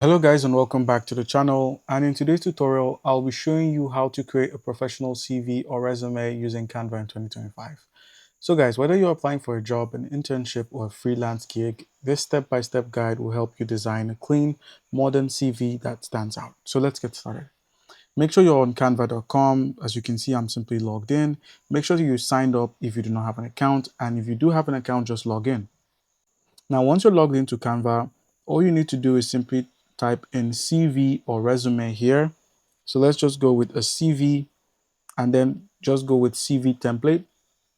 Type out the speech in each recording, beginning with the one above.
Hello guys and welcome back to the channel, and in today's tutorial I'll be showing you how to create a professional CV or resume using Canva in 2025. So guys, whether you're applying for a job, an internship, or a freelance gig, this step-by-step guide will help you design a clean, modern CV that stands out. So let's get started. Make sure you're on canva.com. As you can see, I'm simply logged in. Make sure you signed up if you do not have an account, and if you do have an account, just log in. Now, once you're logged into Canva, all you need to do is simply type in CV or resume here. So let's just go with a CV and then just go with CV template.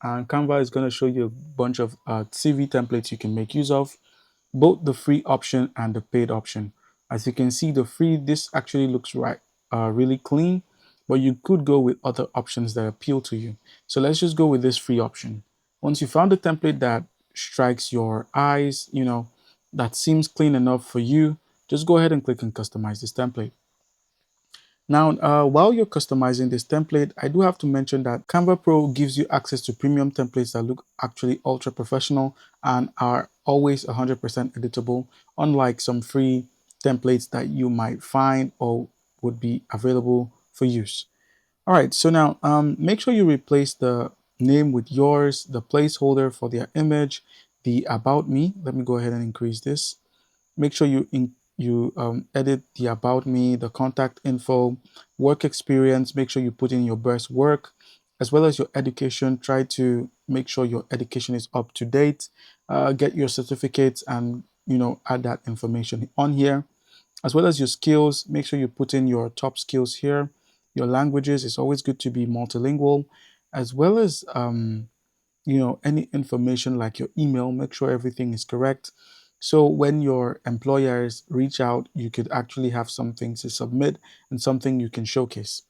And Canva is going to show you a bunch of CV templates you can make use of, both the free option and the paid option. As you can see, the free, this actually looks really clean, but you could go with other options that appeal to you. So let's just go with this free option. Once you found a template that strikes your eyes, that seems clean enough for you, just go ahead and click and customize this template. Now, while you're customizing this template, I do have to mention that Canva Pro gives you access to premium templates that look actually ultra professional and are always 100% editable, unlike some free templates that you might find or would be available for use. All right, so now make sure you replace the name with yours, the placeholder for their image, the about me. Let me go ahead and increase this. Make sure you edit the about me, the contact info, work experience. Make sure you put in your best work, as well as your education. Try to make sure your education is up to date. Get your certificates and add that information on here, as well as your skills. Make sure you put in your top skills here. Your languages. It's always good to be multilingual, as well as any information like your email. Make sure everything is correct, so when your employers reach out, you could actually have something to submit and something you can showcase.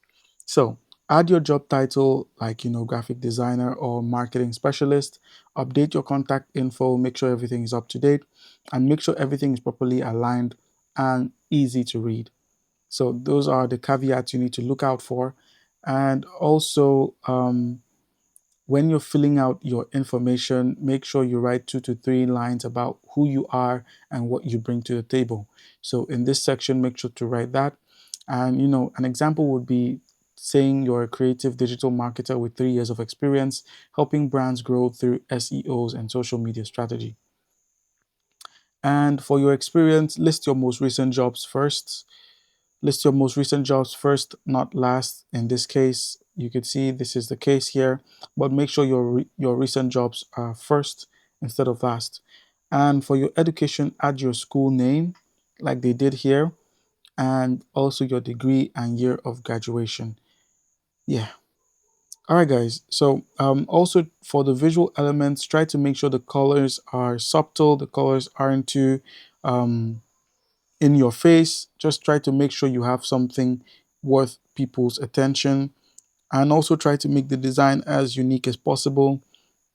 So add your job title like graphic designer or marketing specialist. Update your contact info. Make sure everything is up to date, and make sure everything is properly aligned and easy to read. So those are the caveats you need to look out for. And also, when you're filling out your information, make sure you write 2 to 3 lines about who you are and what you bring to the table. So in this section, make sure to write that. And an example would be saying you're a creative digital marketer with 3 years of experience, helping brands grow through SEOs and social media strategy. And for your experience, list your most recent jobs first. List your most recent jobs first, not last. In this case, you could see this is the case here, but make sure your recent jobs are first instead of last. And for your education, add your school name like they did here, and also your degree and year of graduation. Yeah. All right, guys. So also for the visual elements, try to make sure the colors are subtle. The colors aren't too um, in your face. Just try to make sure you have something worth people's attention, and also try to make the design as unique as possible.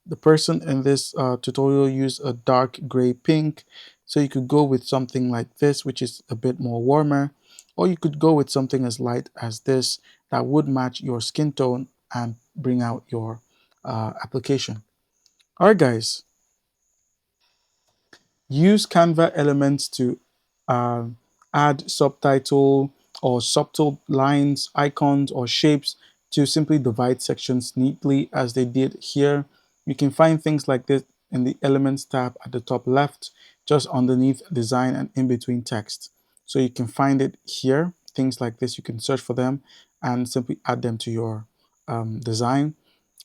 The person in this tutorial used a dark gray pink, so you could go with something like this, which is a bit more warmer, or you could go with something as light as this that would match your skin tone and bring out your application. All right, guys. Use Canva elements to um, add subtitle or subtle lines, icons, or shapes to simply divide sections neatly as they did here. You can find things like this in the Elements tab at the top left, just underneath design and in between text. So you can find it here. Things like this, you can search for them and simply add them to your design.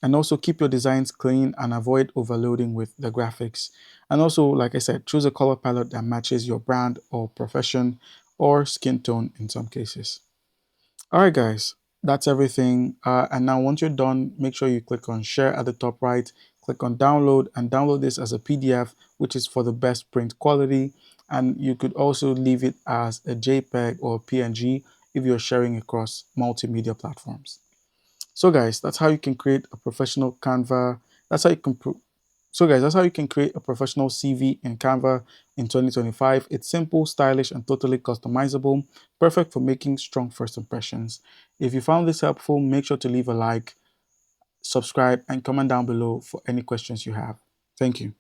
And also keep your designs clean and avoid overloading with the graphics. And also, like I said, choose a color palette that matches your brand or profession or skin tone in some cases. All right, guys, that's everything. And now once you're done, make sure you click on share at the top right, click on download, and download this as a PDF, which is for the best print quality. And you could also leave it as a JPEG or PNG if you're sharing across multimedia platforms. So guys, that's how you can create a professional Canva. That's how you can so guys, that's how you can create a professional CV in Canva in 2025. It's simple, stylish, and totally customizable, perfect for making strong first impressions. If you found this helpful, make sure to leave a like, subscribe, and comment down below for any questions you have. Thank you.